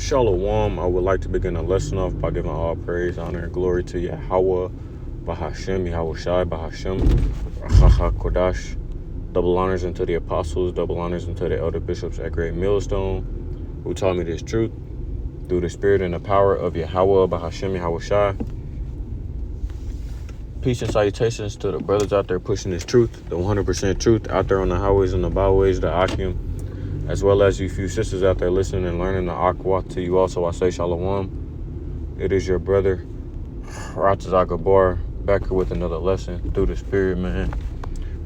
Shalom. I would like to begin a lesson off by giving all praise, honor, and glory to Yahweh, Bahashem, Yahweh Shai, Bahashem, Rachacha Kodash. Double honors unto the apostles, double honors unto the elder bishops at Great Millstone, who taught me this truth through the spirit and the power of Yahweh, Bahashem, Yahweh Shai. Peace and salutations to the brothers out there pushing this truth, the 100% truth out there on the highways and the byways, the Akim, as well as you few sisters out there listening and learning the Aqua. To you also I say Shalom. It is your brother Ratazak Gabar back here with another lesson through the spirit, man.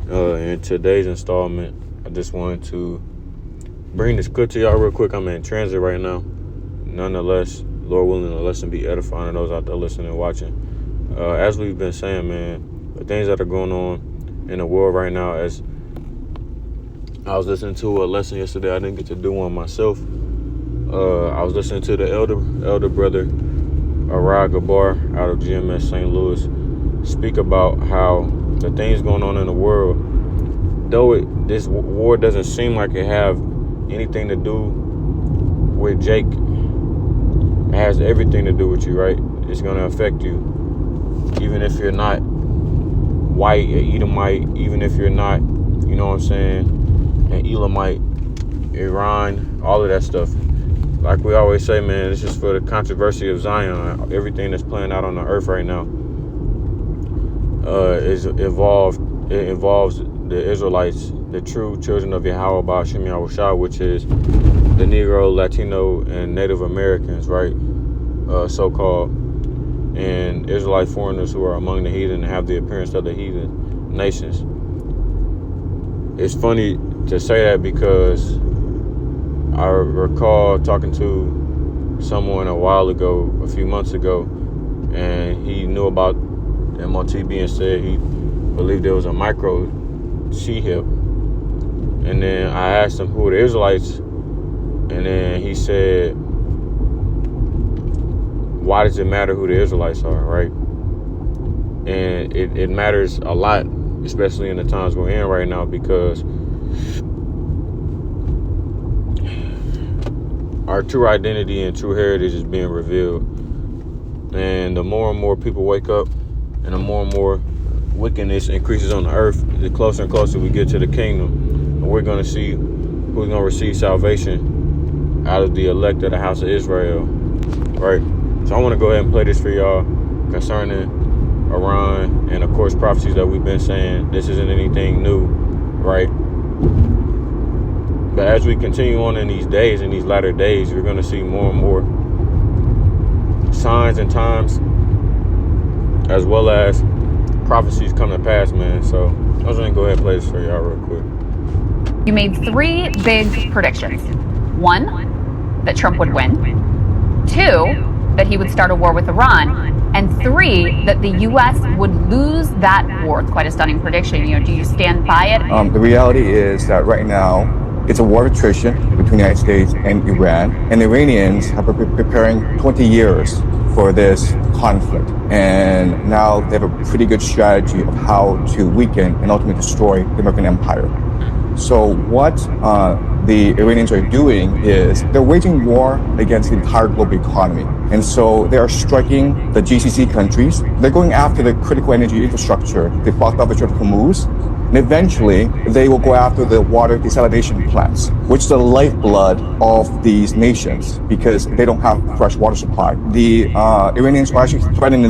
In today's installment, I just wanted to bring this clip to y'all real quick. I'm in transit right now. Nonetheless, Lord willing, the lesson be edifying to those out there listening and watching. As we've been saying, man, the things that are going on in the world right now, as I was listening to a lesson yesterday, I didn't get to do one myself. I was listening to the elder brother, Arad Gabar, out of GMS St. Louis, speak about how the things going on in the world, though this war doesn't seem like it have anything to do with Jake, it has everything to do with you, right? It's going to affect you. Even if you're not white, an Edomite, even if you're not, you know what I'm saying, an Elamite, Iran, all of that stuff. Like we always say, man, it's just for the controversy of Zion. Everything that's playing out on the earth right now it involves the Israelites, the true children of Yahweh Ba'ashem Yahweh Shah, which is the Negro, Latino, and Native Americans, right? So-called, and Israelite foreigners who are among the heathen and have the appearance of the heathen nations. It's funny to say that because I recall talking to someone a while ago, a few months ago, and he knew about MOTB and said he believed there was a micro hip. And then I asked him who are the Israelites, and then he said, why does it matter who the Israelites are, right? And it matters a lot, especially in the times we're in right now, because our true identity and true heritage is being revealed. And the more and more people wake up and the more and more wickedness increases on the earth, the closer and closer we get to the kingdom. And we're going to see who's going to receive salvation out of the elect of the house of Israel, right? So I want to go ahead and play this for y'all concerning Iran and, of course, prophecies that we've been saying. This isn't anything new, right? But as we continue on in these days, in these latter days, you're going to see more and more signs and times, as well as prophecies come to pass, man. So I was going to go ahead and play this for y'all real quick. You made three big predictions. One, that Trump would win. Two, that he would start a war with Iran. And three, that the U.S. would lose that war. It's quite a stunning prediction. You know, do you stand by it? The reality is that right now, it's a war of attrition between the United States and Iran. And the Iranians have been preparing 20 years for this conflict. And now they have a pretty good strategy of how to weaken and ultimately destroy the American empire. So what the Iranians are doing is they're waging war against the entire global economy. And so they are striking the GCC countries. They're going after the critical energy infrastructure. They blocked off the Strait of Hormuz. And eventually, they will go after the water desalination plants, which is the lifeblood of these nations because they don't have fresh water supply. The Iranians are actually threatening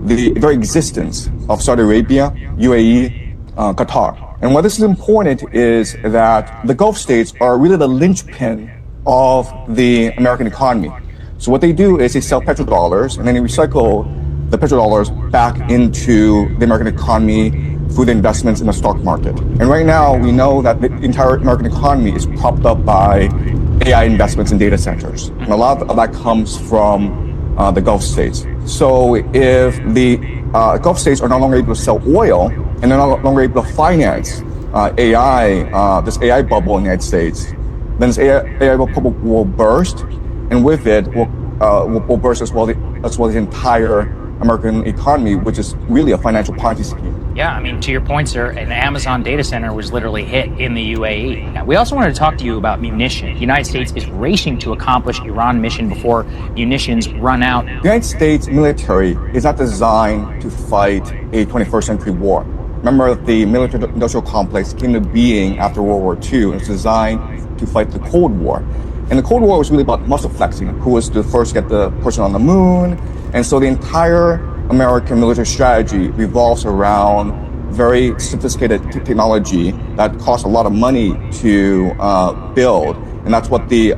the very existence of Saudi Arabia, UAE, Qatar. And why this is important is that the Gulf states are really the linchpin of the American economy. So what they do is they sell petrodollars and then they recycle the petrodollars back into the American economy through the investments in the stock market. And right now, we know that the entire American economy is propped up by AI investments in data centers. And a lot of that comes from the Gulf states. So if the Gulf states are no longer able to sell oil and they're no longer able to finance AI, this AI bubble in the United States, then this AI bubble will burst, and with it will burst as well the entire American economy, which is really a financial Ponzi scheme. Yeah, I mean, to your point, sir, an Amazon data center was literally hit in the UAE. Now, we also wanted to talk to you about munition. The United States is racing to accomplish Iran mission before munitions run out. The United States military is not designed to fight a 21st century war. Remember, the military-industrial complex came to being after World War II. It's designed to fight the Cold War. And the Cold War was really about muscle flexing. Who was the first to get the person on the moon? And so the entire American military strategy revolves around very sophisticated technology that costs a lot of money to build. And that's what the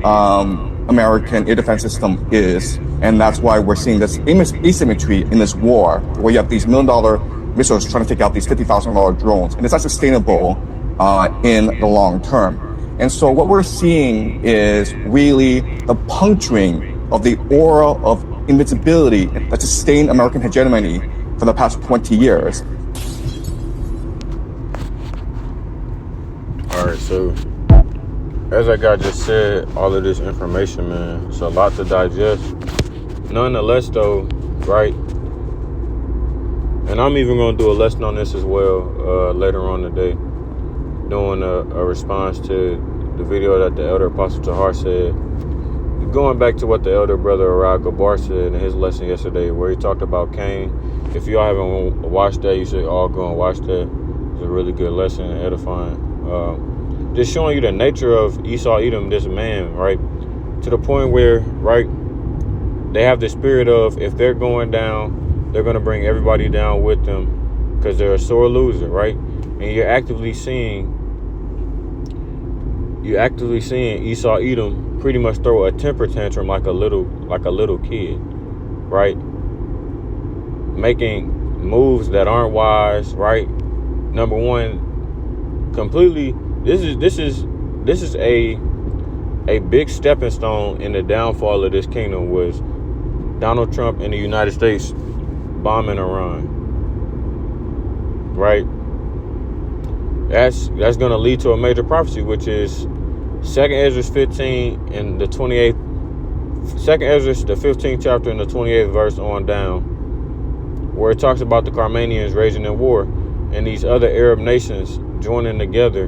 American air defense system is. And that's why we're seeing this asymmetry in this war, where you have these $1 million missiles trying to take out these $50,000 drones. And it's not sustainable in the long term. And so what we're seeing is really the puncturing of the aura of invincibility that sustained American hegemony for the past 20 years. All right, so as I just said, all of this information, man, it's a lot to digest. Nonetheless, though, right? And I'm even going to do a lesson on this as well later on today, doing a response to the video that the Elder Apostle Tahar said. Going back to what the elder brother Arad Gabar said in his lesson yesterday, where he talked about Cain. If y'all haven't watched that, you should all go and watch that. It's a really good lesson and edifying. Just showing you the nature of Esau Edom, this man, right? To the point where, right, they have the spirit of, if they're going down, they're going to bring everybody down with them because they're a sore loser, right? And you're actively seeing Esau Edom pretty much throw a temper tantrum like a little kid, right? Making moves that aren't wise, right? Number one, completely. This is a big stepping stone in the downfall of this kingdom was Donald Trump and the United States bombing Iran, right? That's going to lead to a major prophecy, which is 2nd Ezra 15 and the 28th, 2nd Ezra, the 15th chapter and the 28th verse on down, where it talks about the Carmanians raging in war and these other Arab nations joining together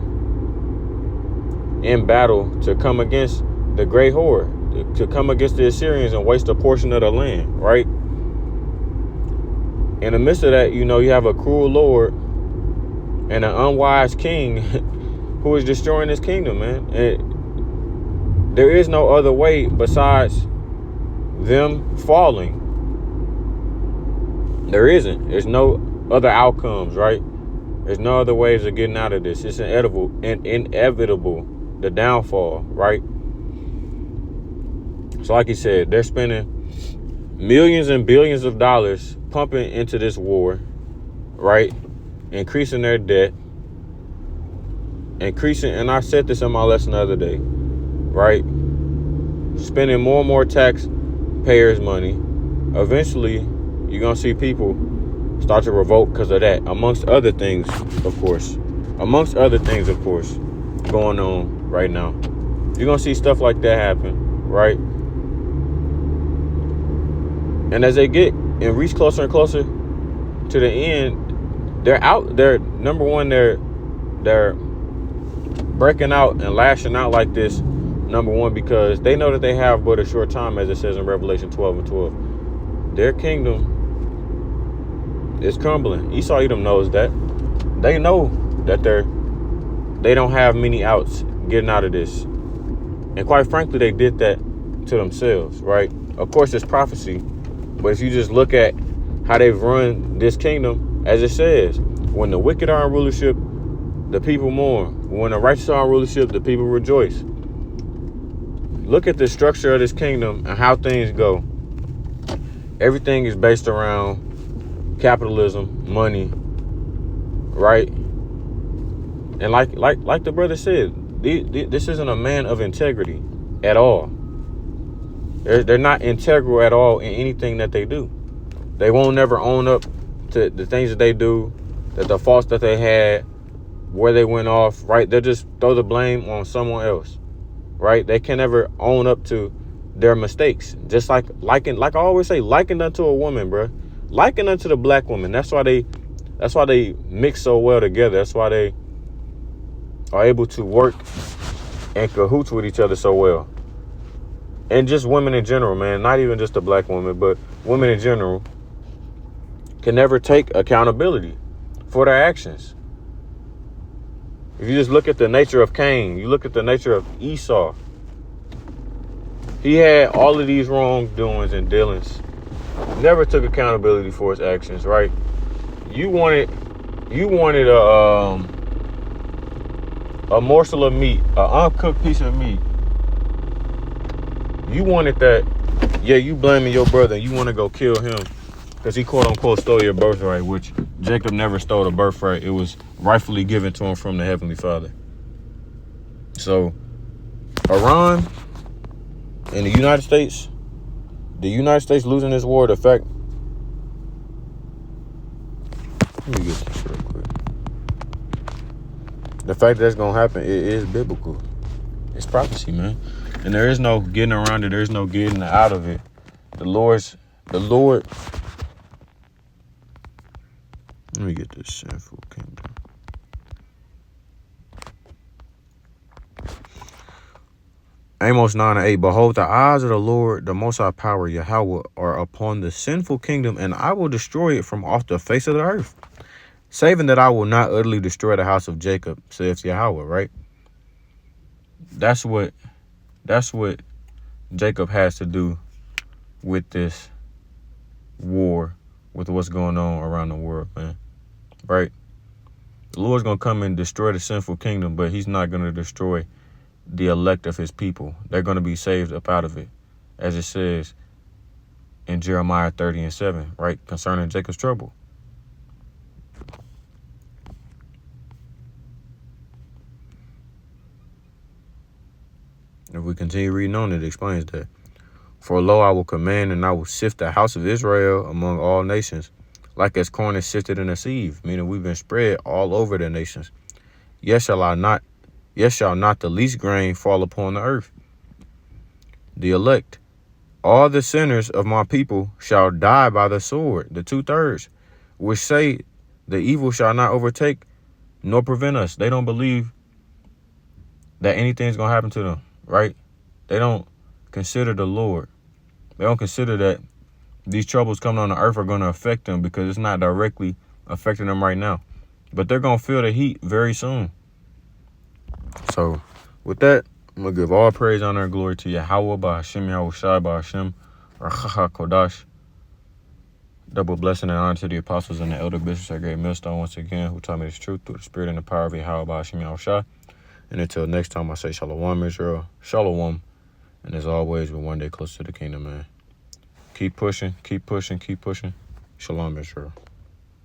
in battle to come against the great horde, to come against the Assyrians and waste a portion of the land, right? In the midst of that, you have a cruel Lord and an unwise king who is destroying his kingdom, man. And there is no other way besides them falling. There isn't. There's no other outcomes, right? There's no other ways of getting out of this. It's inevitable, the downfall, right? So like he said, they're spending millions and billions of dollars pumping into this war, right? Increasing their debt. And I said this in my lesson the other day, right? Spending more and more taxpayers' money. Eventually, you're going to see people start to revolt because of that, amongst other things, of course, going on right now. You're going to see stuff like that happen, right? And as they get and reach closer and closer to the end, they're number one, they're breaking out and lashing out like this, number one, because they know that they have but a short time, as it says in Revelation 12:12. Their kingdom is crumbling. Esau Edom knows that. They know that they don't have many outs getting out of this. And quite frankly, they did that to themselves, right? Of course, it's prophecy. But if you just look at how they've run this kingdom, as it says, when the wicked are in rulership, the people mourn. When the righteous are in rulership, the people rejoice. Look at the structure of this kingdom and how things go. Everything is based around capitalism, money, right? And like the brother said, this isn't a man of integrity at all. They're not integral at all in anything that they do. They won't never own up to the things that they do, that the faults that they had, where they went off, right? They'll just throw the blame on someone else, right? They can never own up to their mistakes. Just like I always say, likened unto a woman, bro. Likened unto the black woman. That's why they That's why they mix so well together. That's why they are able to work and cahoots with each other so well. And just women in general, man. Not even just the black woman, but women in general can never take accountability for their actions. If you just look at the nature of Cain, you look at the nature of Esau. He had all of these wrongdoings and dealings. Never took accountability for his actions, right? You wanted a morsel of meat, an uncooked piece of meat. You wanted that. Yeah, you blaming your brother and you want to go kill him because he quote unquote stole your birthright, which Jacob never stole the birthright. It was rightfully given to him from the Heavenly Father. So Iran and the United States losing this war, the fact, let me get this real quick. The fact that's gonna happen, it is biblical. It's prophecy, man. And there is no getting around it. There's no getting out of it. The Lord. Let me get this sinful kingdom. Amos 9:8. Behold, the eyes of the Lord, the Most High Power, Yahweh, are upon the sinful kingdom, and I will destroy it from off the face of the earth, saving that I will not utterly destroy the house of Jacob, says Yahweh, right? That's what Jacob has to do with this war, with what's going on around the world, man. Right? The Lord's going to come and destroy the sinful kingdom, but he's not going to destroy the elect of his people. They're going to be saved up out of it, as it says in Jeremiah 30:7, right? Concerning Jacob's trouble. If we continue reading on, it explains that. For lo, I will command, and I will sift the house of Israel among all nations, like as corn is sifted in a sieve, meaning we've been spread all over the nations. Yet shall not the least grain fall upon the earth. The elect, all the sinners of my people shall die by the sword, the 2/3, which say the evil shall not overtake nor prevent us. They don't believe that anything's going to happen to them, right? They don't consider the Lord. They don't consider that these troubles coming on the earth are going to affect them because it's not directly affecting them right now. But they're going to feel the heat very soon. So with that, I'm going to give all praise, honor, and glory to Yahweh, Ba'Hashem, Yahushai, Ba'Hashem, Rachacha Kodash. Double blessing and honor to the apostles and the elder bishops at Great Millstone once again, who taught me this truth through the spirit and the power of Yahweh, Ba'Hashem, Yahushai. And until next time, I say Shalom, Israel. Shalom. And as always, we're one day closer to the kingdom, man. Keep pushing, keep pushing, keep pushing. Shalom, Israel.